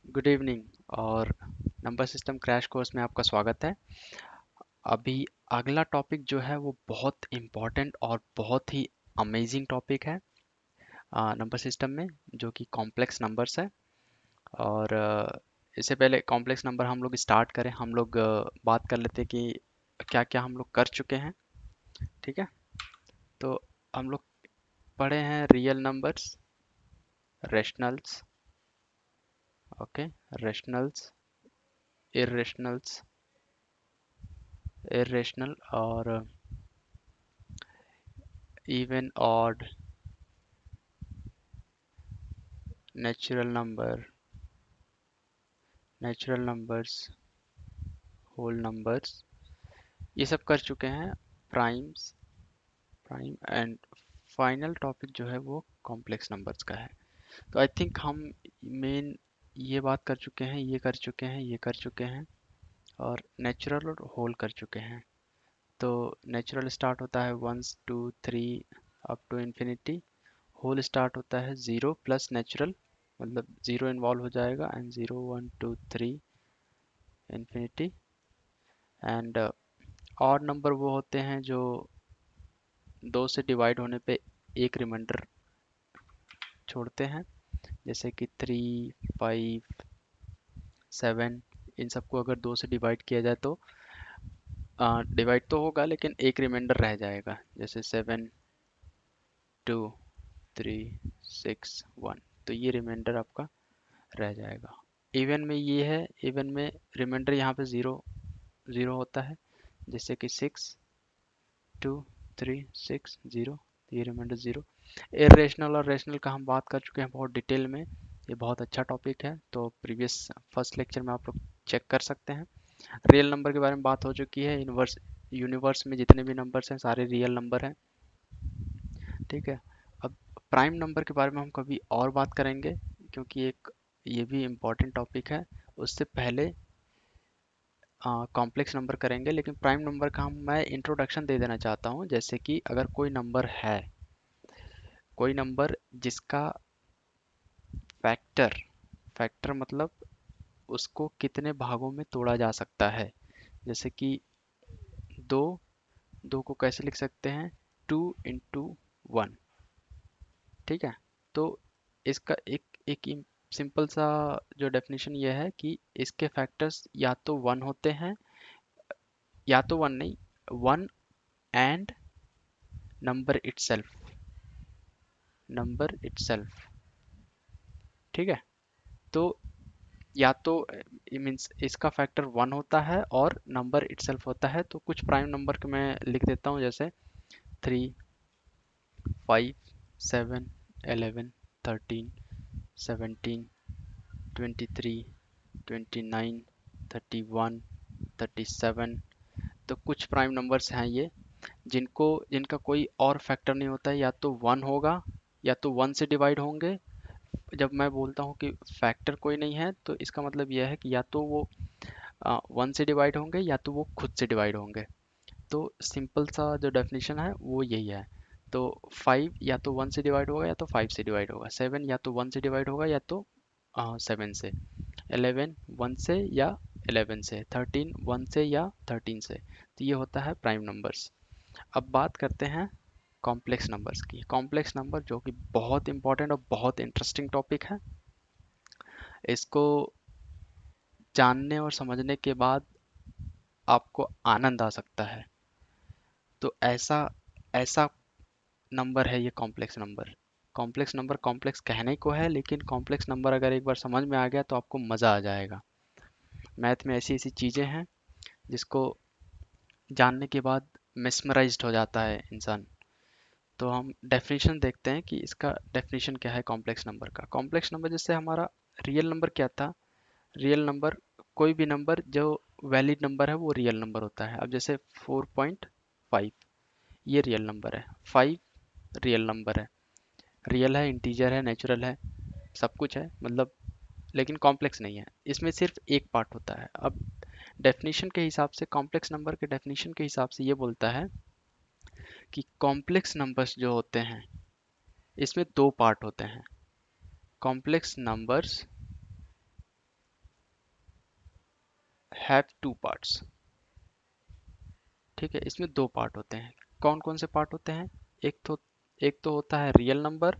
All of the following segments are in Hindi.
गुड इवनिंग और नंबर सिस्टम क्रैश कोर्स में आपका स्वागत है। अभी अगला टॉपिक जो है वो बहुत इम्पोर्टेंट और बहुत ही अमेजिंग टॉपिक है नंबर सिस्टम में, जो कि कॉम्प्लेक्स नंबर्स है। और इससे पहले कॉम्प्लेक्स नंबर हम लोग स्टार्ट करें, हम लोग बात कर लेते हैं कि क्या क्या हम लोग कर चुके हैं। ठीक है, तो हम लोग पढ़े हैं real numbers, rationals, okay, rationals, irrationals, irrational और even odd, natural number, natural numbers, whole numbers, ये सब कर चुके हैं। Primes, prime and final topic जो है वो कॉम्प्लेक्स नंबर्स का है। तो आई थिंक हम मेन ये बात कर चुके हैं, ये कर चुके हैं, ये कर चुके हैं, और नेचुरल और होल कर चुके हैं। तो नेचुरल स्टार्ट होता है 1 2 3 up to infinity. Whole start होता है 0 प्लस नेचुरल, मतलब 0 इन्वॉल्व हो जाएगा, and 0 1 2 3 infinity. And odd number वो होते हैं जो 2 से डिवाइड होने पे एक रिमाइंडर छोड़ते हैं, जैसे कि 3 5 7। इन सबको अगर 2 से डिवाइड किया जाए तो डिवाइड तो होगा लेकिन एक रिमाइंडर रह जाएगा, जैसे 7 2 3 6 1। तो ये रिमाइंडर आपका रह जाएगा। इवन में ये है, इवन में रिमाइंडर यहाँ पे ज़ीरो ज़ीरो होता है, जैसे कि 6 2 3 6 0, ये रिमाइंडर ज़ीरो। इरेशनल और रेशनल का हम बात कर चुके हैं बहुत डिटेल में, ये बहुत अच्छा टॉपिक है, तो प्रीवियस फर्स्ट लेक्चर में आप लोग चेक कर सकते हैं। रियल नंबर के बारे में बात हो चुकी है। यूनिवर्स यूनिवर्स में जितने भी नंबर्स हैं सारे रियल नंबर हैं। ठीक है, अब प्राइम नंबर के बारे में हम कभी और बात करेंगे, क्योंकि एक ये भी इम्पोर्टेंट टॉपिक है। उससे पहले कॉम्प्लेक्स नंबर करेंगे, लेकिन प्राइम नंबर का हम मैं इंट्रोडक्शन दे देना चाहता हूँ। जैसे कि अगर कोई नंबर है, कोई नंबर जिसका फैक्टर, फैक्टर मतलब उसको कितने भागों में तोड़ा जा सकता है, जैसे कि दो, दो को कैसे लिख सकते हैं, 2 × 1। ठीक है, तो इसका एक सिंपल सा जो डेफिनेशन ये है कि इसके फैक्टर्स या तो वन होते हैं, या तो वन नहीं, one and number itself, number itself. ठीक है, तो या तो मीन्स इसका फैक्टर वन होता है और नंबर इटसेल्फ होता है। तो कुछ प्राइम नंबर के मैं लिख देता हूँ, जैसे 3 5 7 11 13 17 23 29 31 37। तो कुछ प्राइम नंबर्स हैं ये, जिनको जिनका कोई और फैक्टर नहीं होता है, या तो वन होगा या तो वन से डिवाइड होंगे। जब मैं बोलता हूँ कि फैक्टर कोई नहीं है, तो इसका मतलब यह है कि या तो वो वन से डिवाइड होंगे या तो वो खुद से डिवाइड होंगे। तो सिंपल सा जो डेफिनेशन है वो यही है। तो 5 या तो वन से डिवाइड होगा या तो 5 से डिवाइड होगा, 7 या तो वन से डिवाइड होगा या तो 7 से, 11 वन से या 11 से, 13 वन से या 13 से। तो ये होता है प्राइम नंबर्स। अब बात करते हैं कॉम्प्लेक्स नंबर्स की। कॉम्प्लेक्स नंबर जो कि बहुत इंपॉर्टेंट और बहुत इंटरेस्टिंग टॉपिक है। इसको जानने और समझने के बाद आपको आनंद आ सकता है। तो ऐसा ऐसा नंबर है ये complex number. Complex number complex कहने को है, लेकिन कॉम्प्लेक्स नंबर अगर एक बार समझ में आ गया तो आपको मज़ा आ जाएगा। मैथ में ऐसी ऐसी चीज़ें हैं जिसको जानने के बाद मिसमराइज्ड हो जाता है इंसान। तो हम डेफिनेशन देखते हैं कि इसका डेफिनेशन क्या है कॉम्प्लेक्स नंबर का। कॉम्प्लेक्स नंबर जैसे हमारा रियल नंबर क्या था, रियल नंबर कोई भी नंबर जो वैलिड नंबर है वो रियल नंबर होता है। अब जैसे 4.5, ये रियल नंबर है। 5 रियल नंबर है, रियल है, इंटीजर है, नेचुरल है, सब कुछ है मतलब, लेकिन कॉम्प्लेक्स नहीं है। इसमें सिर्फ एक पार्ट होता है। अब डेफिनेशन के हिसाब से, कॉम्प्लेक्स नंबर के डेफिनेशन के हिसाब से ये बोलता है कि कॉम्प्लेक्स नंबर्स जो होते हैं इसमें दो पार्ट होते हैं। Complex numbers have two parts. ठीक है, इसमें दो पार्ट होते हैं। कौन कौन से पार्ट होते हैं? एक तो होता है रियल नंबर,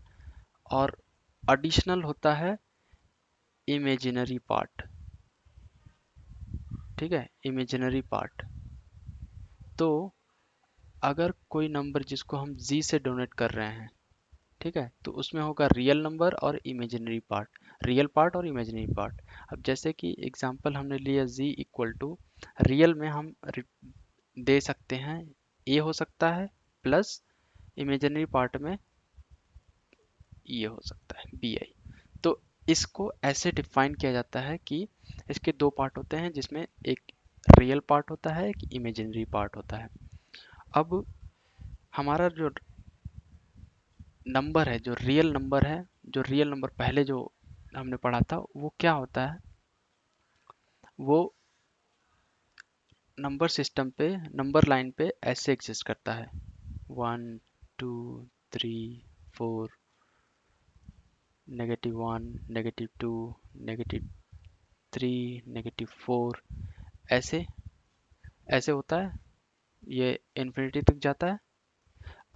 और एडिशनल होता है इमेजिनरी पार्ट। ठीक है, इमेजिनरी पार्ट। तो अगर कोई नंबर जिसको हम जी से डोनेट कर रहे हैं, ठीक है, तो उसमें होगा रियल नंबर और इमेजिनरी पार्ट, रियल पार्ट और इमेजिनरी पार्ट। अब जैसे कि एग्जांपल हमने लिया z इक्वल टू, रियल में हम दे सकते हैं a हो सकता है, प्लस इमेजिनरी पार्ट में ये हो सकता है bi। तो इसको ऐसे डिफाइन किया जाता है कि इसके दो पार्ट होते हैं, जिसमें एक रियल पार्ट होता है, एक इमेजिनरी पार्ट होता है। अब हमारा जो नंबर है, जो रियल नंबर है, जो रियल नंबर पहले जो हमने पढ़ा था, वो क्या होता है? वो नंबर सिस्टम पे, नंबर लाइन पे ऐसे एग्जिस्ट करता है: 1 2 3 4, -1, -2, -3, -4, ऐसे ऐसे होता है। ये इन्फिनिटी तक जाता है।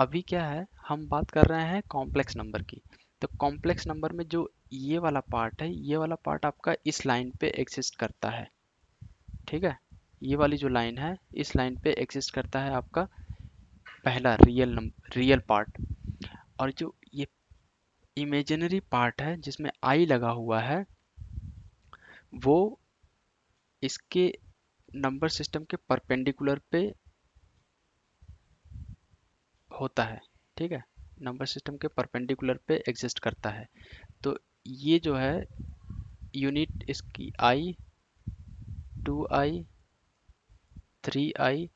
अभी क्या है, हम बात कर रहे हैं कॉम्प्लेक्स नंबर की। तो कॉम्प्लेक्स नंबर में जो ये वाला पार्ट है, ये वाला पार्ट आपका इस लाइन पे एग्जिस्ट करता है। ठीक है, ये वाली जो लाइन है, इस लाइन पे एग्जिस्ट करता है आपका पहला रियल पार्ट। और जो ये इमेजिनरी पार्ट है जिसमें आई लगा हुआ है, वो इसके नंबर सिस्टम के परपेंडिकुलर पे होता है। ठीक है, नंबर सिस्टम के परपेंडिकुलर पे एग्जिस्ट करता है। तो ये जो है यूनिट इसकी आई, 2i, 3i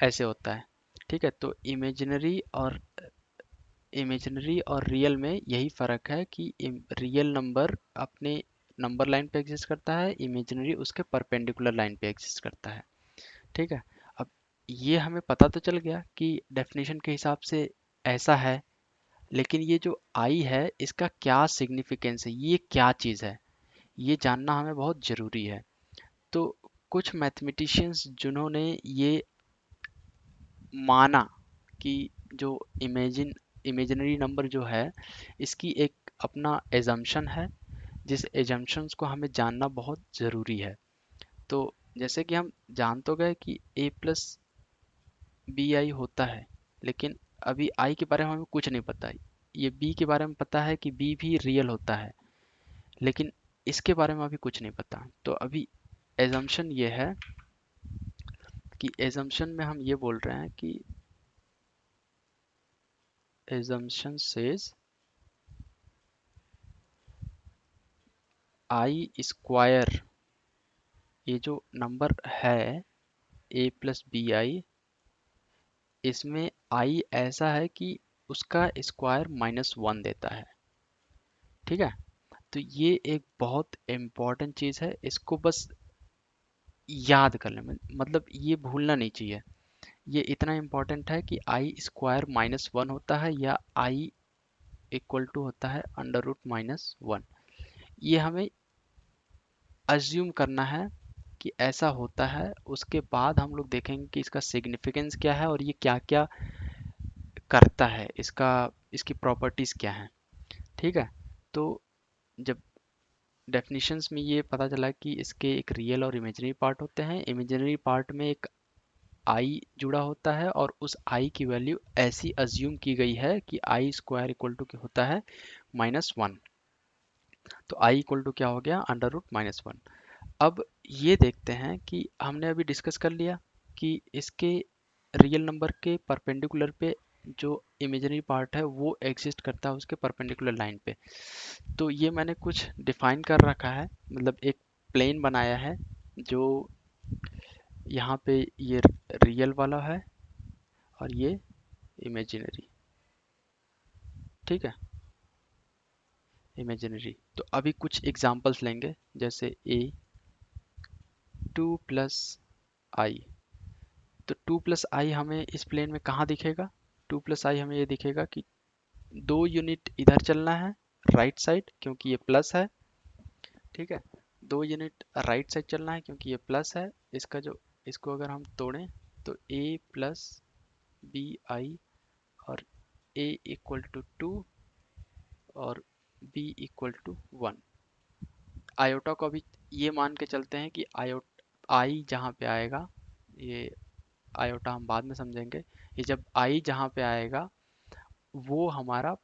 ऐसे होता है। ठीक है, तो इमेजिनरी और रियल में यही फ़र्क है कि रियल नंबर अपने नंबर लाइन पे एग्जिस्ट करता है, इमेजिनरी उसके परपेंडिकुलर लाइन पे एग्जिस्ट करता है। ठीक है, अब ये हमें पता तो चल गया कि डेफिनेशन के हिसाब से ऐसा है, लेकिन ये जो आई है इसका क्या सिग्निफिकेंस है, ये क्या चीज़ है, ये जानना हमें बहुत ज़रूरी है। तो कुछ मैथमेटिशियंस जिन्होंने ये माना कि जो इमेजिनरी नंबर जो है, इसकी एक अपना एजम्पशन है, जिस एजम्पशंस को हमें जानना बहुत ज़रूरी है। तो जैसे कि हम जान तो गए कि a प्लस बी आई होता है, लेकिन अभी आई के बारे में हमें कुछ नहीं पता। ये बी के बारे में पता है कि बी भी रियल होता है, लेकिन इसके बारे में अभी कुछ नहीं पता। तो अभी एजम्पशन ये है कि एजम्पशन में हम ये बोल रहे हैं कि assumption says आई स्क्वायर, ये जो नंबर है a प्लस बी आई, इसमें आई ऐसा है कि उसका स्क्वायर -1 देता है। ठीक है, तो ये एक बहुत इम्पॉर्टेंट चीज़ है, इसको बस याद कर लें, मतलब ये भूलना नहीं चाहिए। ये इतना इम्पॉर्टेंट है कि आई स्क्वायर -1 होता है, या आई इक्वल टू होता है √-1। ये हमें अज्यूम करना है कि ऐसा होता है, उसके बाद हम लोग देखेंगे कि इसका सिग्निफिकेंस क्या है और ये क्या क्या करता है, इसकी प्रॉपर्टीज़ क्या हैं। ठीक है, तो जब डेफिनेशंस में ये पता चला कि इसके एक रियल और इमेजिनरी पार्ट होते हैं, इमेजिनरी पार्ट में एक आई जुड़ा होता है, और उस आई की वैल्यू ऐसी अज्यूम की गई है कि आई स्क्वायर इक्वल टू होता है -1। तो आई इक्वल टू क्या हो गया, √-1। अब ये देखते हैं कि हमने अभी डिस्कस कर लिया कि इसके रियल नंबर के परपेंडिकुलर पे जो इमेजिनरी पार्ट है वो एग्जिस्ट करता है उसके परपेंडिकुलर लाइन पे। तो ये मैंने कुछ डिफाइन कर रखा है, मतलब एक प्लेन बनाया है, जो यहाँ पे ये रियल वाला है और ये इमेजिनरी। ठीक है, इमेजिनरी। तो अभी कुछ एग्जांपल्स लेंगे, जैसे a 2 + i। तो 2 + i हमें इस प्लेन में कहाँ दिखेगा? 2 + i हमें ये दिखेगा कि 2 यूनिट इधर चलना है, राइट साइड, क्योंकि ये प्लस है। ठीक है, 2 यूनिट राइट साइड चलना है क्योंकि ये प्लस है। इसका जो इसको अगर हम तोड़ें तो a प्लस बी आई और a इक्वल टू 2 और b इक्वल टू 1। आयोटा को अभी ये मान के चलते हैं कि आई जहाँ पे आएगा, ये आयोटा हम बाद में समझेंगे, ये जब आई जहाँ पे आएगा वो हमारा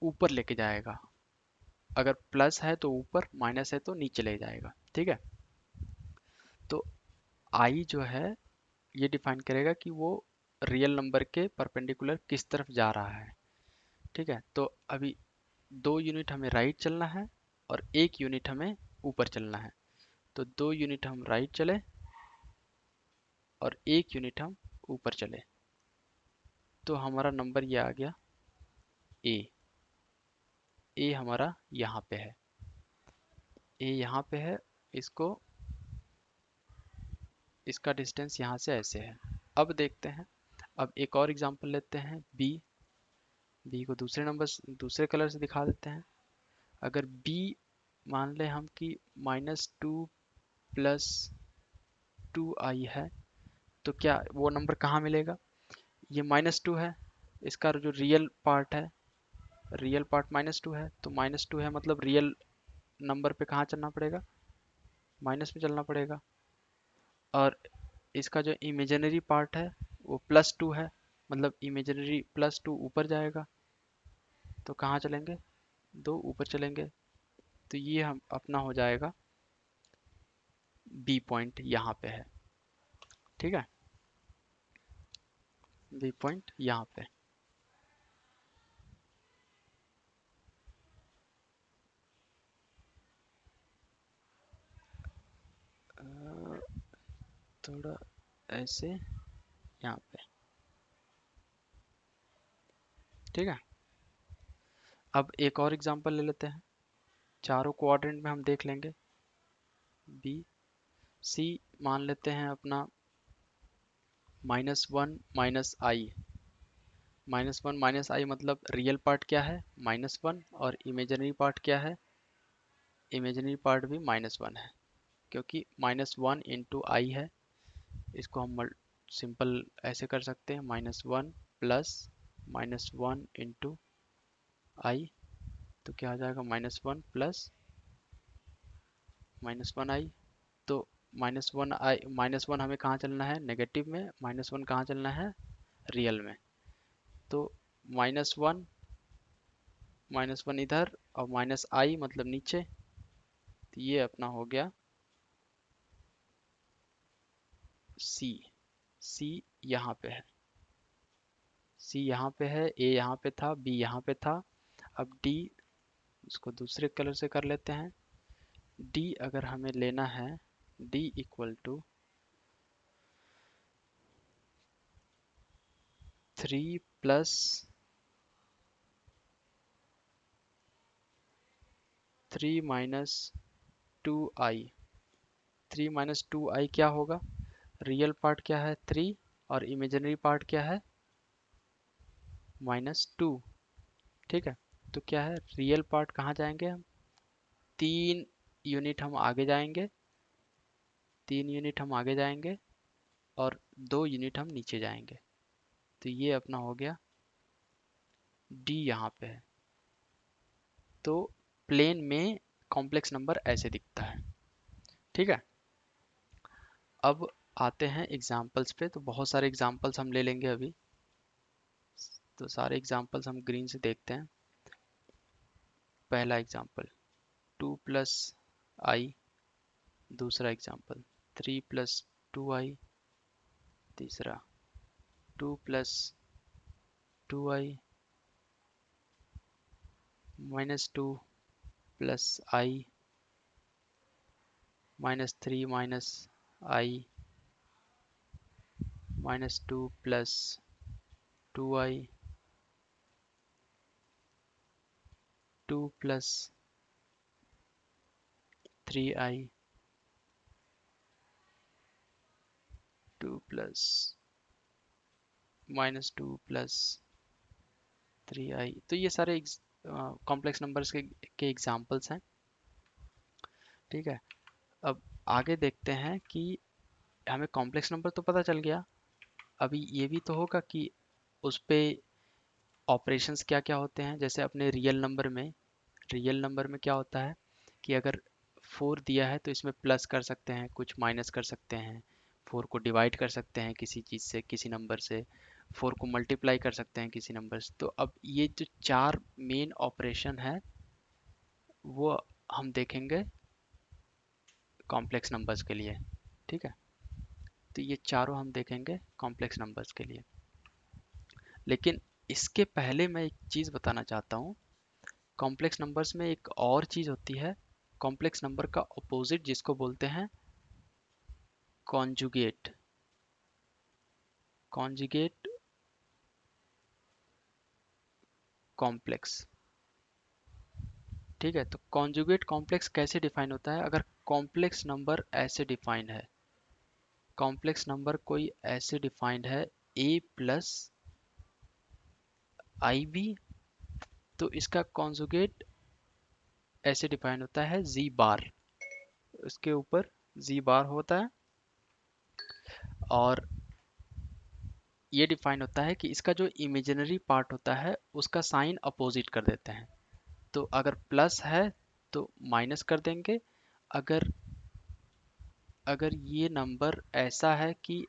ऊपर लेके जाएगा। अगर प्लस है तो ऊपर, माइनस है तो नीचे ले जाएगा। ठीक है, तो आई जो है ये डिफाइन करेगा कि वो रियल नंबर के परपेंडिकुलर किस तरफ जा रहा है। ठीक है, तो अभी 2 यूनिट हमें राइट चलना है और 1 यूनिट हमें ऊपर चलना है। तो 2 यूनिट हम राइट चले और 1 यूनिट हम ऊपर चले, तो हमारा नंबर ये आ गया ए। ए हमारा यहाँ पे है, ए यहाँ पे है। इसको इसका डिस्टेंस यहाँ से ऐसे है। अब देखते हैं, अब एक और एग्जांपल लेते हैं बी। बी को दूसरे नंबर दूसरे कलर से दिखा देते हैं। अगर बी मान लें हम कि -2 प्लस 2i है, तो क्या वो नंबर कहाँ मिलेगा? ये -2 है, इसका जो रियल पार्ट है, रियल पार्ट -2 है, तो -2 है मतलब रियल नंबर पे कहाँ चलना पड़ेगा? माइनस में चलना पड़ेगा। और इसका जो इमेजिनरी पार्ट है वो +2 है, मतलब इमेजिनरी +2 ऊपर जाएगा, तो कहाँ चलेंगे? 2 ऊपर चलेंगे। तो ये हम अपना हो जाएगा बी पॉइंट यहाँ पे है। ठीक है, बी पॉइंट यहाँ पे। थोड़ा ऐसे यहाँ पे। ठीक है, अब एक और एग्जांपल ले लेते हैं। चारों क्वाड्रेंट में हम देख लेंगे। बी सी मान लेते हैं अपना -1 माइनस आई। -1 माइनस आई मतलब रियल पार्ट क्या है? -1, और इमेजिनरी पार्ट क्या है? इमेजिनरी पार्ट भी -1 है, क्योंकि -1 इंटू आई है। इसको हम सिंपल ऐसे कर सकते हैं, -1 प्लस -1 इंटू आई, तो क्या आ जाएगा? -1 प्लस -1 आई। तो -1 हमें कहाँ चलना है? नेगेटिव में। -1 कहाँ चलना है? रियल में। तो -1 -1 इधर और -i मतलब नीचे। तो ये अपना हो गया सी। सी यहाँ पे है, सी यहाँ पे है, ए यहाँ पे था, बी यहाँ पे था। अब डी, इसको दूसरे कलर से कर लेते हैं। डी अगर हमें लेना है, D equal to 3 plus 3 minus 2i। 3 minus 2i क्या होगा? रियल पार्ट क्या है? 3, और इमेजिनरी पार्ट क्या है? -2। ठीक है, तो क्या है? रियल पार्ट कहाँ जाएंगे हम? 3 यूनिट हम आगे जाएंगे, 3 यूनिट हम आगे जाएंगे और 2 यूनिट हम नीचे जाएंगे। तो ये अपना हो गया डी यहाँ पे है। तो प्लेन में कॉम्प्लेक्स नंबर ऐसे दिखता है। ठीक है, अब आते हैं एग्जाम्पल्स पे। तो बहुत सारे एग्जाम्पल्स हम ले लेंगे अभी। तो सारे एग्जाम्पल्स हम ग्रीन से देखते हैं। पहला एग्जाम्पल 2 प्लस आई। दूसरा एग्जाम्पल 3 प्लस 2i। तीसरा 2 प्लस 2i -2 प्लस आई -3 माइनस आई -2 plus 2i 2 plus 3i 2 plus -2 plus 3i। तो ये सारे कॉम्प्लेक्स नंबर्स के एग्जाम्पल्स हैं। ठीक है, अब आगे देखते हैं कि हमें कॉम्प्लेक्स नंबर तो पता चल गया, अभी ये भी तो होगा कि उस पे ऑपरेशंस क्या क्या होते हैं। जैसे अपने रियल नंबर में क्या होता है कि अगर 4 दिया है तो इसमें प्लस कर सकते हैं, कुछ माइनस कर सकते हैं, 4 को डिवाइड कर सकते हैं किसी चीज़ से, किसी नंबर से, 4 को मल्टीप्लाई कर सकते हैं किसी नंबर से। तो अब ये जो चार मेन ऑपरेशन है वो हम देखेंगे कॉम्प्लेक्स नंबर्स के लिए। ठीक है, तो ये चारों हम देखेंगे कॉम्प्लेक्स नंबर्स के लिए। लेकिन इसके पहले मैं एक चीज़ बताना चाहता हूँ। कॉम्प्लेक्स नंबर्स में एक और चीज़ होती है, कॉम्प्लेक्स नंबर का ऑपोजिट जिसको बोलते हैं कॉन्जुगेट। Conjugate complex. ठीक है, तो कॉन्जुगेट कॉम्प्लेक्स कैसे डिफाइन होता है? अगर कॉम्प्लेक्स नंबर ऐसे डिफाइंड है, कॉम्प्लेक्स नंबर कोई ऐसे डिफाइंड है a प्लस आई बी, तो इसका कॉन्जुगेट ऐसे डिफाइन होता है जी बार। उसके ऊपर जी बार होता है और ये डिफाइन होता है कि इसका जो इमेजिनरी पार्ट होता है उसका साइन अपोजिट कर देते हैं। तो अगर प्लस है तो माइनस कर देंगे। अगर अगर ये नंबर ऐसा है कि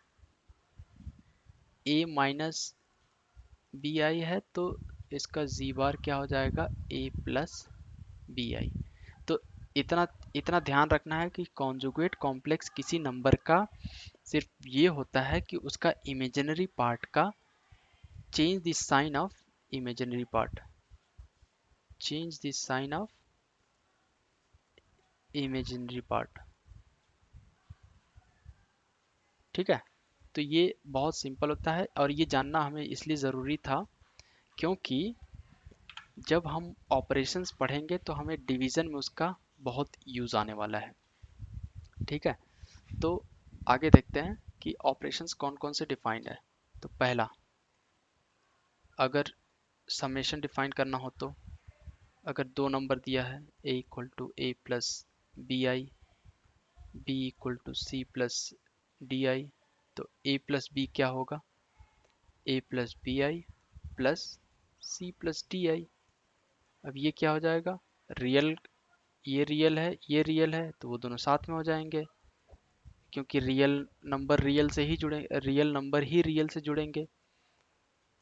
a माइनस बी आई है तो इसका जी बार क्या हो जाएगा, a प्लस बी आई। तो इतना इतना ध्यान रखना है कि कॉन्जुगेट कॉम्प्लेक्स किसी नंबर का सिर्फ ये होता है कि उसका इमेजिनरी पार्ट का change the sign of imaginary part, change the sign of imaginary part. ठीक है, तो ये बहुत सिंपल होता है और ये जानना हमें इसलिए ज़रूरी था क्योंकि जब हम ऑपरेशंस पढ़ेंगे तो हमें डिवीज़न में उसका बहुत यूज़ आने वाला है। ठीक है, तो आगे देखते हैं कि ऑपरेशंस कौन कौन से डिफाइंड है। तो पहला, अगर समेशन डिफाइन करना हो तो अगर दो नंबर दिया है a equal to A plus B I, b equal to C plus D I, तो a प्लस बी क्या होगा, a plus B I plus C plus D I. अब ये क्या हो जाएगा, रियल, ये रियल है ये रियल है तो वो दोनों साथ में हो जाएंगे क्योंकि रियल नंबर ही रियल से जुड़ेंगे।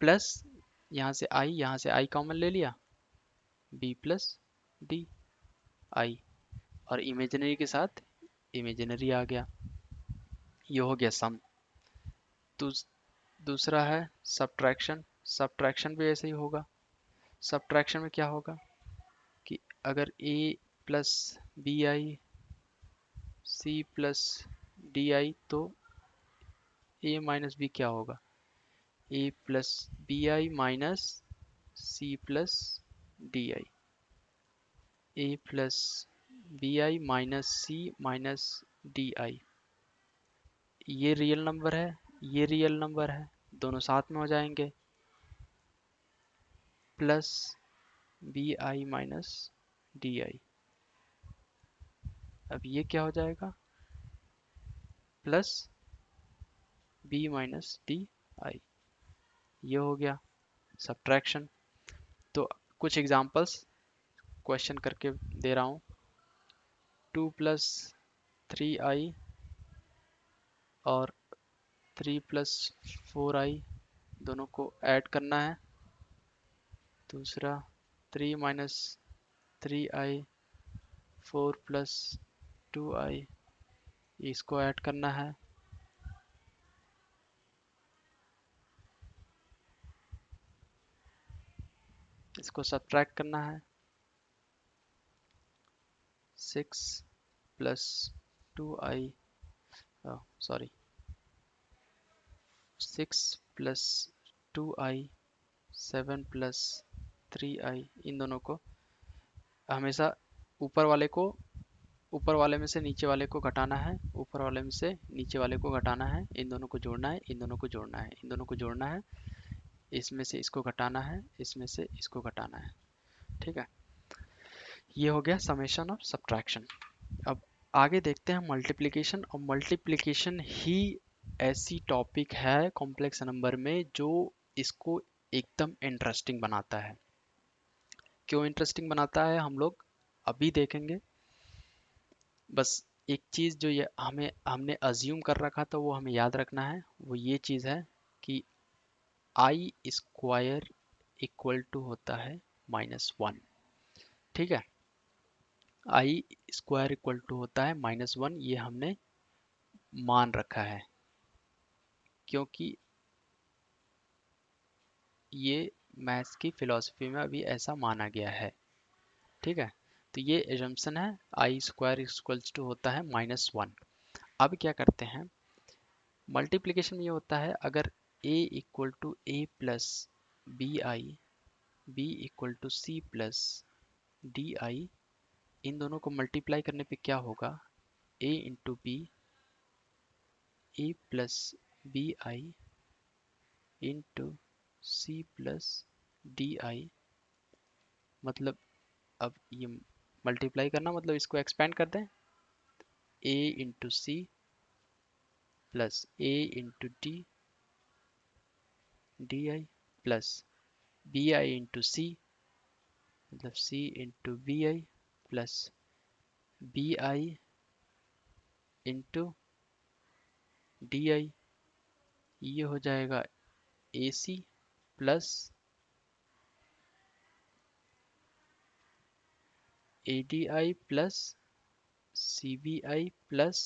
प्लस यहाँ से आई कॉमन ले लिया, बी प्लस डी आई, और इमेजिनरी के साथ इमेजिनरी आ गया, ये हो गया सम। दूस, दूसरा है सब्ट्रैक्शन। सब्ट्रैक्शन भी ऐसे ही होगा। सब्ट्रैक्शन में क्या होगा कि अगर a plus B I C plus D I तो a माइनस बी क्या होगा, a plus B I minus C plus D I, a plus B I minus C minus D I. ये रियल नंबर है ये रियल नंबर है, दोनों साथ में हो जाएंगे, plus B I minus D I. अब ये क्या हो जाएगा, plus B minus D I. ये हो गया सब्ट्रैक्शन। तो कुछ एग्जांपल्स क्वेश्चन करके दे रहा हूँ। 2 + 3i और 3 + 4i दोनों को ऐड करना है। दूसरा 3 - 3i 4 + 2i, इसको ऐड करना है। इसको सब्ट्रैक्ट करना है। 6 + 2i, सॉरी 6 + 2i 7 + 3i, इन दोनों को हमेशा ऊपर वाले को ऊपर वाले में से नीचे वाले को घटाना है, ऊपर वाले में से नीचे वाले को घटाना है, इन दोनों को जोड़ना है, इन दोनों को जोड़ना है, इन दोनों को जोड़ना है, इसमें से इसको घटाना है, इसमें से इसको घटाना है। ठीक है, ये हो गया समेशन ऑफ सब्ट्रैक्शन। अब आगे देखते हैं मल्टीप्लिकेशन। और मल्टीप्लिकेशन ही ऐसी टॉपिक है कॉम्प्लेक्स नंबर में जो इसको एकदम इंटरेस्टिंग बनाता है। क्यों इंटरेस्टिंग बनाता है हम लोग अभी देखेंगे। बस एक चीज़ जो ये हमने अज्यूम कर रखा था वो हमें याद रखना है, वो ये चीज़ है कि आई स्क्वायर इक्वल टू होता है -1। ठीक है, आई स्क्वायर इक्वल टू होता है -1, ये हमने मान रखा है क्योंकि ये मैथ्स की फिलॉसफी में अभी ऐसा माना गया है। ठीक है, तो ये एजम्पशन है, आई स्क्वायर इक्वल्स टू होता है -1। अब क्या करते हैं, मल्टीप्लिकेशन में ये होता है अगर a equal to A plus B I, B equal to C plus D I, इन दोनों को मल्टीप्लाई करने पे क्या होगा, a into B, A plus B I into C plus D I. मतलब अब ये मल्टीप्लाई करना मतलब इसको एक्सपेंड कर दें, a into C plus A into D I plus B I into C, मतलब C into B I plus B I into D I. ये हो जाएगा A C plus A D I plus C B I plus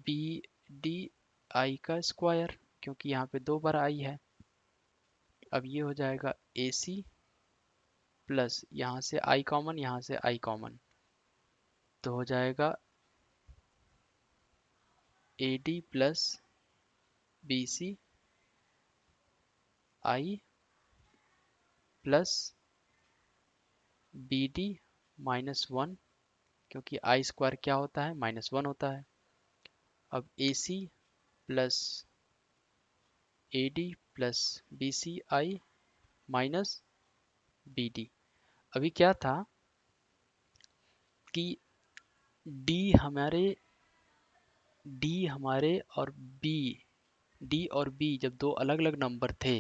B D I का स्क्वायर, क्योंकि यहाँ पे दो बार आई है। अब ये हो जाएगा ए सी प्लस यहाँ से आई कॉमन, यहाँ से आई कॉमन, तो हो जाएगा A D plus B C I plus B D -1, क्योंकि आई स्क्वायर क्या होता है, -1 होता है। अब A C plus A D plus B C I minus B D. अभी क्या था कि डी हमारे डी हमारे और बी डी और बी जब दो अलग अलग नंबर थे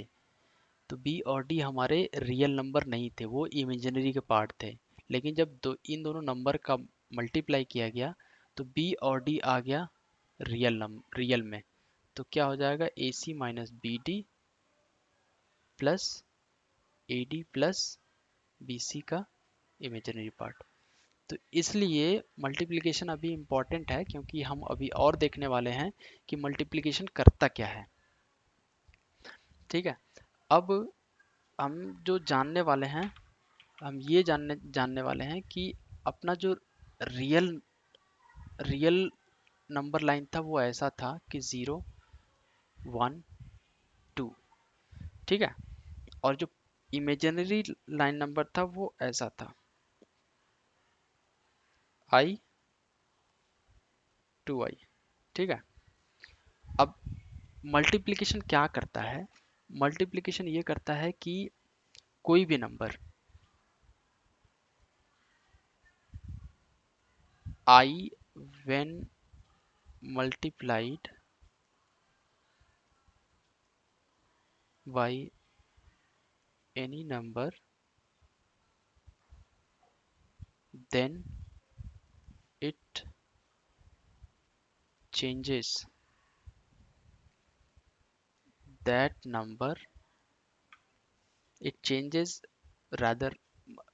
तो बी और डी हमारे रियल नंबर नहीं थे, वो इमेजिनरी के पार्ट थे। लेकिन जब इन दोनों नंबर का मल्टीप्लाई किया गया तो बी और डी आ गया रियल में। तो क्या हो जाएगा, A C minus B D plus A D plus B C का इमेजिनरी पार्ट। तो इसलिए मल्टीप्लिकेशन अभी इम्पॉर्टेंट है, क्योंकि हम अभी और देखने वाले हैं कि मल्टीप्लिकेशन करता क्या है। ठीक है, अब हम जो जानने वाले हैं, हम ये जानने वाले हैं कि अपना जो रियल रियल नंबर लाइन था वो ऐसा था कि 0 1 2। ठीक है, और जो इमेजिनरी लाइन नंबर था वो ऐसा था i 2i। ठीक है, अब मल्टीप्लिकेशन क्या करता है, मल्टीप्लिकेशन ये करता है कि कोई भी number i when multiplied by any number then it changes that number, it changes rather,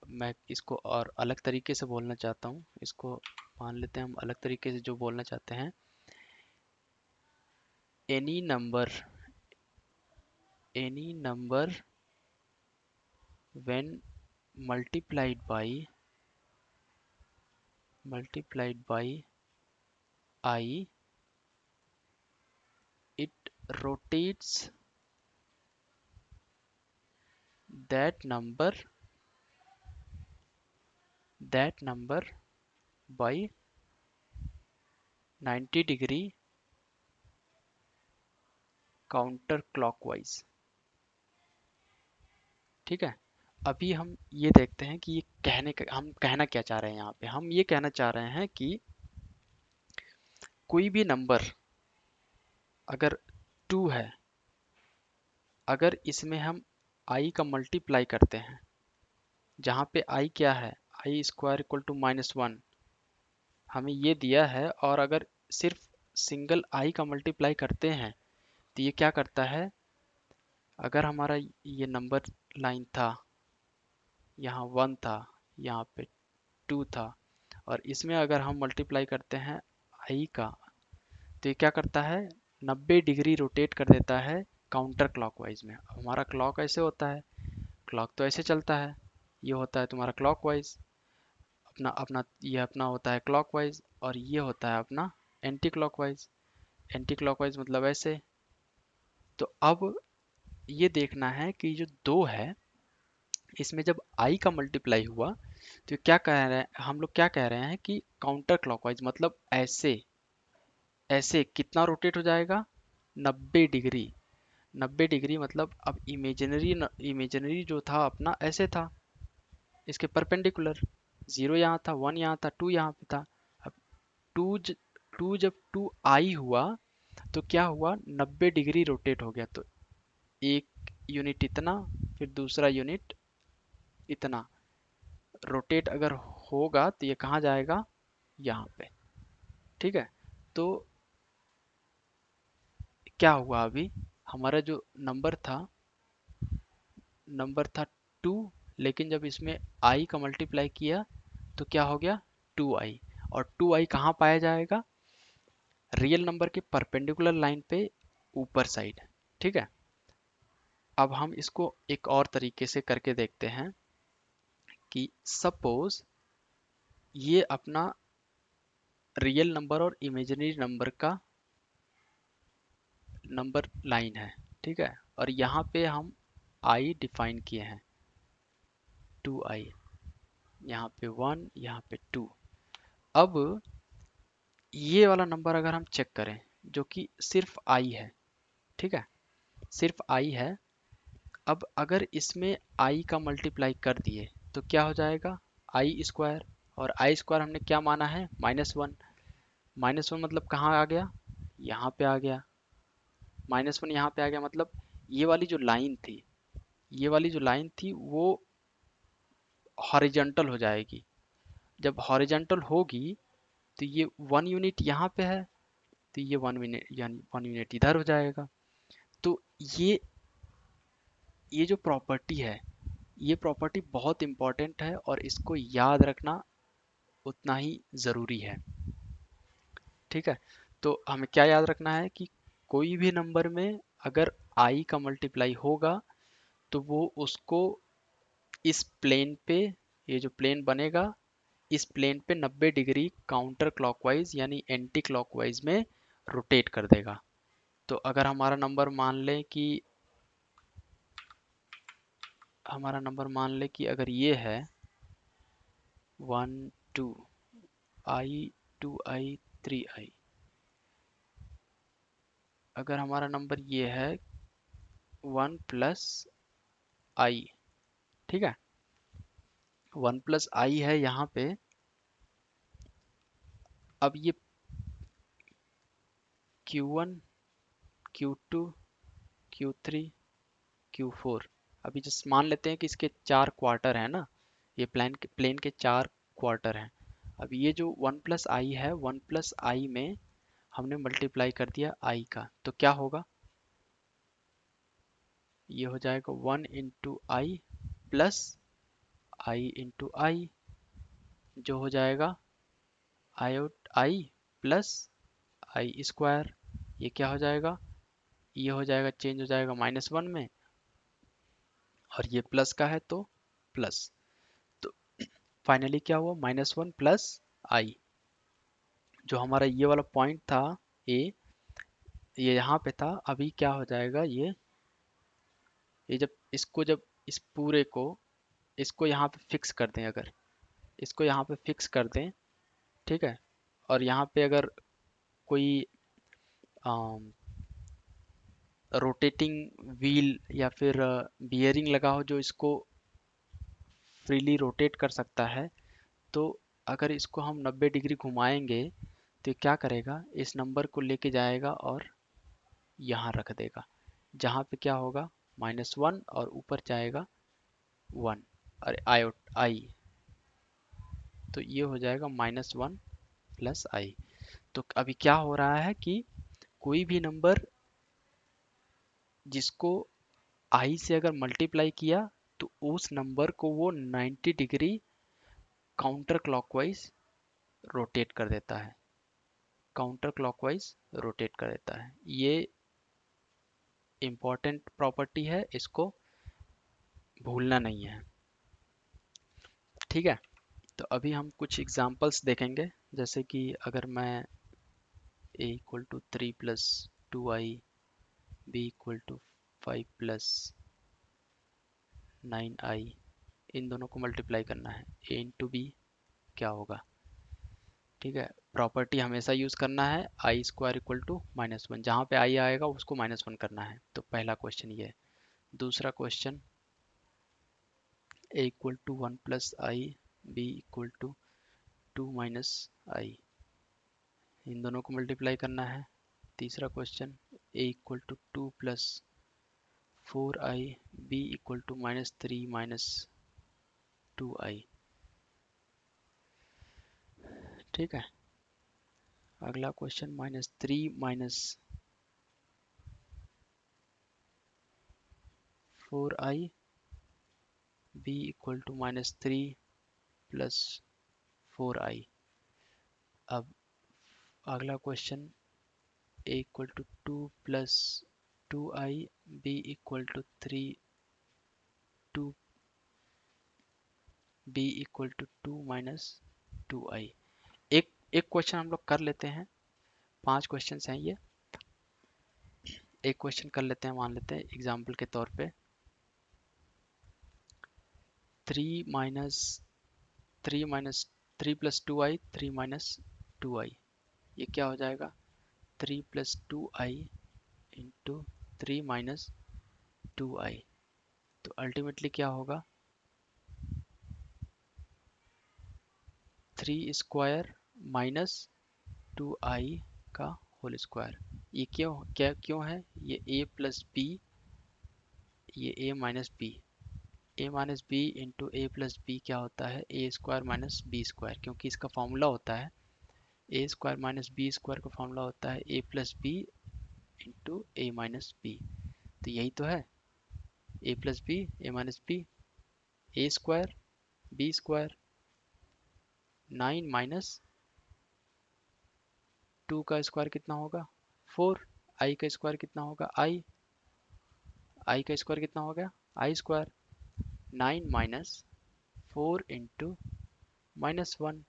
मैं इसको और अलग तरीके से बोलना चाहता हूँ, इसको मान लेते हैं हम अलग तरीके से जो बोलना चाहते हैं, any number when multiplied by I, it rotates that number by 90 degree counter clockwise. ठीक है, अभी हम ये देखते हैं कि ये हम कहना क्या चाह रहे हैं। यहाँ पे हम ये कहना चाह रहे हैं कि कोई भी नंबर अगर 2 है, अगर इसमें हम i का मल्टीप्लाई करते हैं, जहाँ पे i क्या है, आई स्क्वायर इक्वल टू -1 हमें ये दिया है, और अगर सिर्फ सिंगल i का मल्टीप्लाई करते हैं तो ये क्या करता है, अगर हमारा ये नंबर लाइन था, यहाँ 1 था, यहाँ पे 2 था, और इसमें अगर हम मल्टीप्लाई करते हैं i का, तो ये क्या करता है, 90 डिग्री रोटेट कर देता है काउंटर क्लॉकवाइज में। अब हमारा क्लॉक ऐसे होता है, क्लॉक तो ऐसे चलता है, ये होता है तुम्हारा क्लॉकवाइज, अपना अपना ये अपना होता है क्लॉकवाइज, और ये होता है अपना एंटी क्लॉकवाइज। एंटी क्लॉकवाइज मतलब ऐसे। तो अब ये देखना है कि जो 2 है, इसमें जब i का मल्टीप्लाई हुआ तो क्या कह रहे हैं हम लोग, क्या कह रहे हैं कि काउंटर क्लॉकवाइज मतलब ऐसे, ऐसे कितना रोटेट हो जाएगा, 90 डिग्री। 90 डिग्री मतलब अब इमेजिनरी जो था अपना ऐसे था, इसके परपेंडिकुलर। 0 यहाँ था, 1 यहाँ था, 2 यहाँ पे था। अब 2 2 जब 2i हुआ तो क्या हुआ, 90 डिग्री रोटेट हो गया। तो एक यूनिट इतना, फिर दूसरा यूनिट इतना रोटेट अगर होगा तो ये कहाँ जाएगा, यहाँ पे। ठीक है। तो क्या हुआ, अभी हमारा जो नंबर था 2, लेकिन जब इसमें i का मल्टीप्लाई किया तो क्या हो गया, 2i। और 2i कहाँ पाया जाएगा, रियल नंबर के परपेंडिकुलर लाइन पे ऊपर साइड। ठीक है। अब हम इसको एक और तरीके से करके देखते हैं कि सपोज ये अपना रियल नंबर और इमेजिनरी नंबर का नंबर लाइन है। ठीक है। और यहाँ पे हम i डिफाइन किए हैं, 2i, यहाँ पे 1, यहाँ पे 2। अब ये वाला नंबर अगर हम चेक करें, जो कि सिर्फ i है, ठीक है, सिर्फ i है। अब अगर इसमें i का मल्टीप्लाई कर दिए तो क्या हो जाएगा, आई स्क्वायर। और आई स्क्वायर हमने क्या माना है, -1। -1 मतलब कहाँ आ गया, यहाँ पे आ गया। -1 यहाँ पे आ गया मतलब ये वाली जो लाइन थी, ये वाली जो लाइन थी वो हॉरिजॉन्टल हो जाएगी। जब हॉरिजॉन्टल होगी तो ये 1 यूनिट यहाँ पे है, तो ये 1 यूनिट यानी 1 यूनिट इधर हो जाएगा। तो ये ये जो प्रॉपर्टी है, ये प्रॉपर्टी बहुत इंपॉर्टेंट है, और इसको याद रखना उतना ही ज़रूरी है। ठीक है। तो हमें क्या याद रखना है कि कोई भी नंबर में अगर i का मल्टीप्लाई होगा तो वो उसको इस प्लेन पे, ये जो प्लेन बनेगा, इस प्लेन पे 90 डिग्री काउंटर क्लॉकवाइज यानी एंटी क्लॉकवाइज में रोटेट कर देगा। तो अगर हमारा नंबर मान ले कि अगर ये है 1 2 i 2i 3i, अगर हमारा नंबर ये है 1 + i, ठीक है, 1 + i है यहाँ पे। अब ये Q1 Q2 Q3 Q4, अभी जस्ट मान लेते हैं कि इसके 4 क्वार्टर है ना, ये प्लेन के 4 क्वार्टर हैं। अब ये जो 1 + i है, 1 + i में हमने मल्टीप्लाई कर दिया i का, तो क्या होगा, ये हो जाएगा 1 × i प्लस i × i, जो हो जाएगा i प्लस आई स्क्वायर। ये क्या हो जाएगा, ये हो जाएगा, चेंज हो जाएगा -1 में, और ये प्लस का है तो प्लस। तो फाइनली क्या हुआ, -1 + i। जो हमारा ये वाला पॉइंट था ए, ये यहाँ पे था, अभी क्या हो जाएगा, ये जब इस पूरे को, इसको यहाँ पे फिक्स कर दें, अगर इसको यहाँ पे फिक्स कर दें, ठीक है, और यहाँ पे अगर कोई रोटेटिंग व्हील या फिर बियरिंग लगा हो जो इसको फ्रीली रोटेट कर सकता है, तो अगर इसको हम 90 डिग्री घुमाएंगे तो ये क्या करेगा, इस नंबर को लेके जाएगा और यहाँ रख देगा, जहाँ पे क्या होगा -1 और ऊपर जाएगा 1, अरे आई, तो ये हो जाएगा -1 प्लस आई। तो अभी क्या हो रहा है कि कोई भी नंबर जिसको आई से अगर मल्टीप्लाई किया तो उस नंबर को वो 90 डिग्री काउंटर क्लॉकवाइज रोटेट कर देता है, काउंटर क्लॉकवाइज रोटेट कर देता है। ये इम्पॉर्टेंट प्रॉपर्टी है, इसको भूलना नहीं है। ठीक है, तो अभी हम कुछ एग्जांपल्स देखेंगे, जैसे कि अगर मैं a equal to 3 plus 2i, b equal to 5 plus 9i, इन दोनों को मल्टीप्लाई करना है, a इंटू बी क्या होगा। ठीक है, प्रॉपर्टी हमेशा यूज़ करना है, आई स्क्वायर इक्वल टू -1, जहाँ पे आई आएगा उसको -1 करना है। तो पहला क्वेश्चन ये है। दूसरा question a equal to 1 plus I, B equal to 2 minus I, इन दोनों को मल्टीप्लाई करना है। तीसरा question a equal to 2 plus 4i, b equal to -3 minus 2i। ठीक है, अगला question -3 minus 4i, b equal to -3 plus 4i। अब अगला question a equal to 2 plus 2i, b equal to 3, 2 b equal to 2 minus 2i। एक एक क्वेश्चन हम लोग कर लेते हैं, 5 क्वेश्चन हैं ये। एक क्वेश्चन कर लेते हैं, मान लेते हैं एग्जाम्पल के तौर पे 3 प्लस 2i, 3 माइनस 2i, ये क्या हो जाएगा 3 plus 2i into 3 minus 2i। तो अल्टीमेटली क्या होगा 3 स्क्वायर माइनस 2i का होल स्क्वायर। ये क्यों है, ये a प्लस बी, ये a minus B, A minus B into A plus B क्या होता है A square minus B square, क्योंकि इसका फॉर्मूला होता है A square minus B square का फॉर्मूला होता है A plus B into A minus B. तो यही तो है, A plus B, A minus B, A square B square, 9 minus 2 का स्क्वायर कितना होगा 4, आई का स्क्वायर कितना होगा आई का स्क्वायर कितना हो गया आई स्क्वायर, 9 माइनस 4 इंटू -1,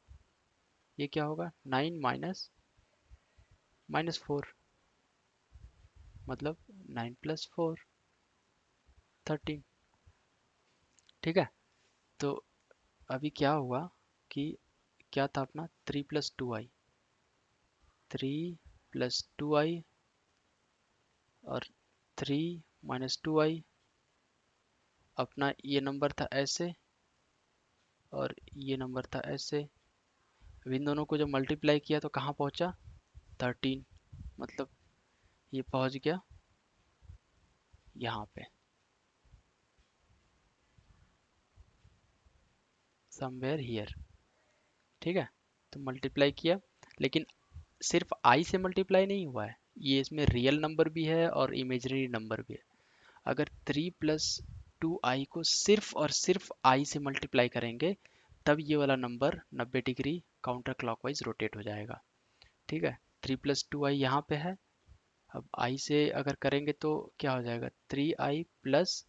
ये क्या होगा 9 माइनस -4, मतलब 9 प्लस 4 13। ठीक है, तो अभी क्या हुआ कि क्या था अपना 3 प्लस 2i, 3 प्लस 2i और 3 माइनस 2i, अपना ये नंबर था ऐसे और ये नंबर था ऐसे। अब इन दोनों को जब मल्टीप्लाई किया तो कहाँ पहुँचा 13, मतलब ये पहुँच गया यहाँ पे समवेयर हियर। ठीक है, तो मल्टीप्लाई किया, लेकिन सिर्फ आई से मल्टीप्लाई नहीं हुआ है, ये इसमें रियल नंबर भी है और इमेजिनरी नंबर भी है। अगर 3 प्लस 2i को सिर्फ और सिर्फ i से मल्टीप्लाई करेंगे तब ये वाला number 90 degree counter clockwise rotate हो जाएगा। ठीक है, 3 प्लस 2i यहाँ पे है, अब i से अगर करेंगे तो क्या हो जाएगा 3i प्लस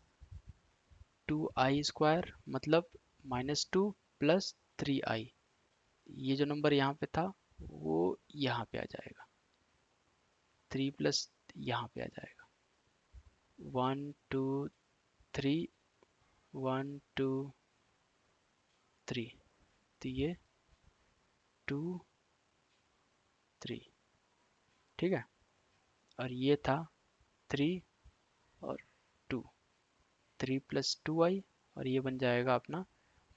2i स्क्वायर, मतलब -2 प्लस 3i, ये जो नंबर यहाँ पे था वो यहाँ पे आ जाएगा, 3 प्लस यहाँ पे आ जाएगा 1 2 3, 1 2 3, तो ये 2 3। ठीक है, और ये था 3 और 2, 3 प्लस 2i, और ये बन जाएगा अपना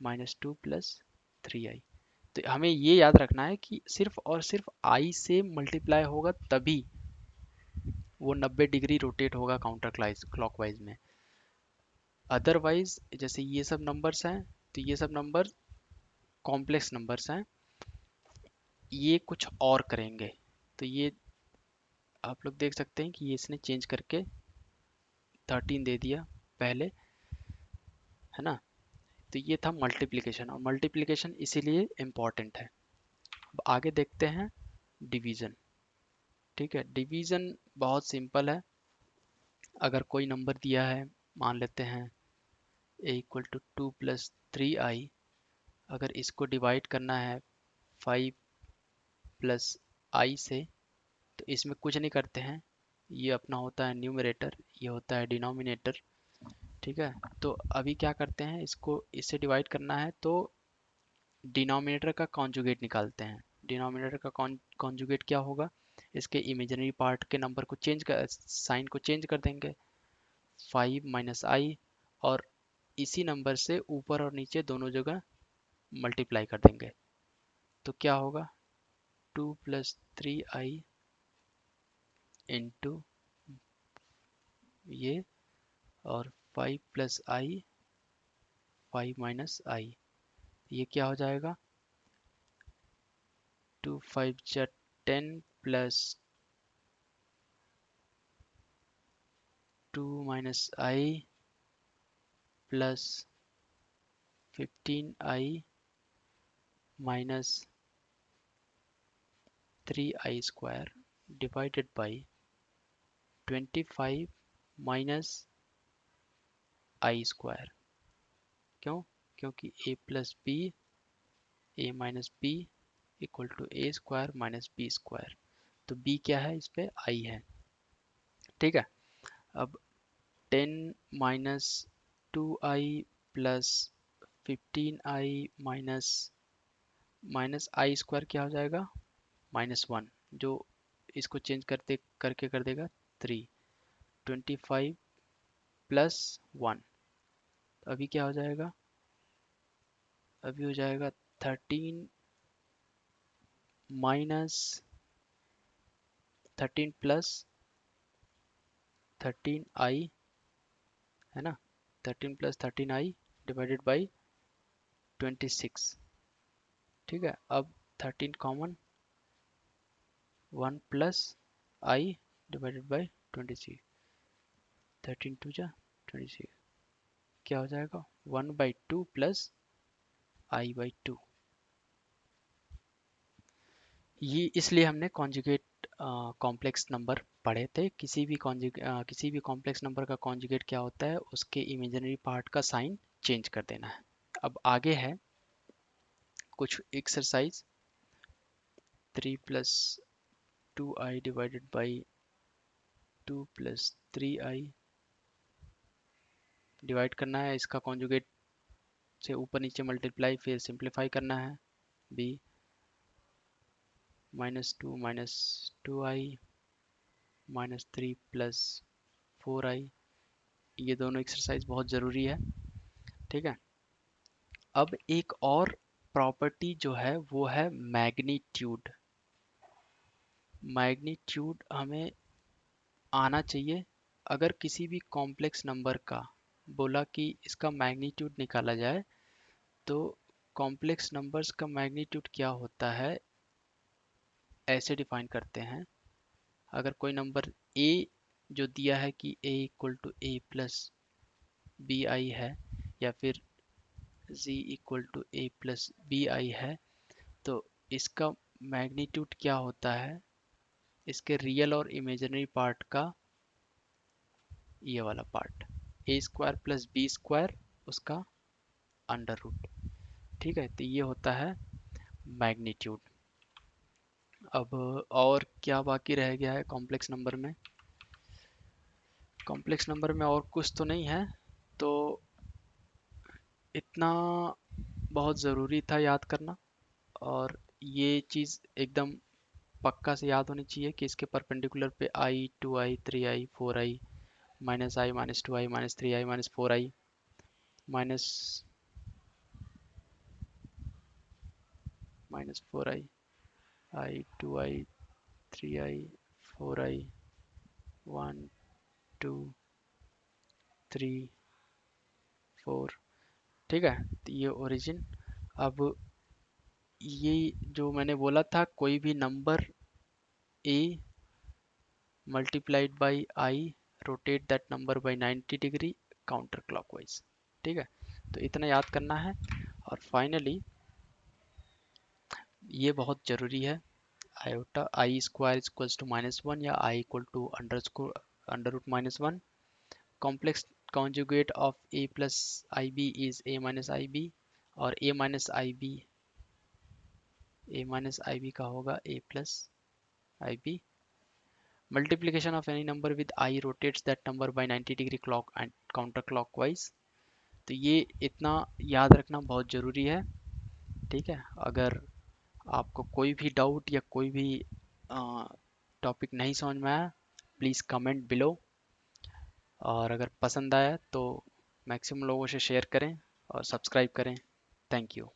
-2 + 3i। तो हमें ये याद रखना है कि सिर्फ और सिर्फ i से मल्टीप्लाई होगा तभी वो 90 डिग्री रोटेट होगा काउंटर क्लॉकवाइज में। अदरवाइज जैसे ये सब नंबर्स हैं, तो ये सब नंबर कॉम्प्लेक्स नंबर्स हैं, ये कुछ और करेंगे। तो ये आप लोग देख सकते हैं कि ये इसने चेंज करके 13 दे दिया पहले, है ना। तो ये था मल्टीप्लिकेशन, और मल्टीप्लिकेशन इसीलिए इम्पॉर्टेंट है। अब आगे देखते हैं डिवीज़न। ठीक है, डिवीज़न बहुत सिंपल है। अगर कोई नंबर दिया है, मान लेते हैं a = 2 + 3i, अगर इसको डिवाइड करना है 5 + i से, तो इसमें कुछ नहीं करते हैं, ये अपना होता है न्यूमरेटर, ये होता है डिनोमिनेटर। ठीक है, तो अभी क्या करते हैं, इसको इससे डिवाइड करना है तो डिनोमिनेटर का कॉन्जुगेट निकालते हैं। डिनोमिनेटर का कॉन्जुगेट क्या होगा, इसके इमेजिनरी पार्ट के नंबर को चेंज कर, साइन को चेंज कर देंगे, 5 - i, और इसी नंबर से ऊपर और नीचे दोनों जगह मल्टीप्लाई कर देंगे। तो क्या होगा, 2 + 3i इंटू ये, और 5 + i, 5 - i, ये क्या हो जाएगा, 2 × 5 = 10 + 2 - i + 15i - 3i² divided by 25 - i²। क्यों, क्योंकि a + b = a² - b²। तो b क्या है, इस पे i है। ठीक है, अब 10 - 2i + 15i -i² क्या हो जाएगा, -1, जो इसको चेंज करते करके कर देगा 3। 25 + 1, अभी क्या हो जाएगा, अभी हो जाएगा 13 13 + 13i, है ना, 13 + 13i डिवाइडेड बाई 26। ठीक है, अब 13 कॉमन, 1 + i डिवाइडेड बाई 26, 13 × 2 = 26, क्या हो जाएगा, 1/2 + i/2। ये इसलिए हमने कॉन्जुगेट कॉम्प्लेक्स नंबर पढ़े थे। किसी भी कॉम्प्लेक्स नंबर का कॉन्जुगेट क्या होता है, उसके इमेजिनरी पार्ट का साइन चेंज कर देना है। अब आगे है कुछ exercise, 3 + 2i divided by 2 + 3i, divide करना है, इसका कॉन्जुगेट से ऊपर नीचे मल्टीप्लाई, फिर सिंप्लीफाई करना है। b -2 - 2i -3 + 4i, ये दोनों एक्सरसाइज बहुत ज़रूरी है। ठीक है, अब एक और प्रॉपर्टी जो है वो है मैग्नीट्यूड। मैग्नीट्यूड हमें आना चाहिए। अगर किसी भी कॉम्प्लेक्स नंबर का बोला कि इसका मैग्नीट्यूड निकाला जाए, तो कॉम्प्लेक्स नंबर्स का मैग्नीट्यूड क्या होता है, ऐसे डिफाइन करते हैं। अगर कोई नंबर a जो दिया है कि a = a + bi है, या फिर z = a + bi है, तो इसका मैग्नीट्यूड क्या होता है, इसके रियल और इमेजिनरी पार्ट का ये वाला पार्ट, a² + b², उसका अंडर रूट। ठीक है, तो ये होता है मैग्नीट्यूड। अब और क्या बाकी रह गया है कॉम्प्लेक्स नंबर में, कॉम्प्लेक्स नंबर में और कुछ तो नहीं है। तो इतना बहुत ज़रूरी था याद करना, और ये चीज़ एकदम पक्का से याद होनी चाहिए कि इसके परपेंडिकुलर पे i, 2i, 3i, 4i, -i, -2i, -3i, -4i, minus 4i, i 2i 3i 4i 1 2 3 4। ठीक है, तो ये ओरिजिन। अब ये जो मैंने बोला था, कोई भी number a multiplied by I, rotate that number by 90 degree counter clockwise. ठीक है, तो इतना याद करना है। और फाइनली ये बहुत ज़रूरी है, iota I square equals to -1 या I equal to under root -1। Complex conjugate of a plus I B is a minus I B, और a माइनस आई बी का होगा a plus I B. Multiplication of any number with I rotates that number by 90 degree clock and counter clockwise. तो ये इतना याद रखना बहुत ज़रूरी है। ठीक है, अगर आपको कोई भी डाउट या कोई भी टॉपिक नहीं समझ में आया, प्लीज़ कमेंट बिलो। और अगर पसंद आया तो मैक्सिमम लोगों से शेयर करें और सब्सक्राइब करें। Thank you.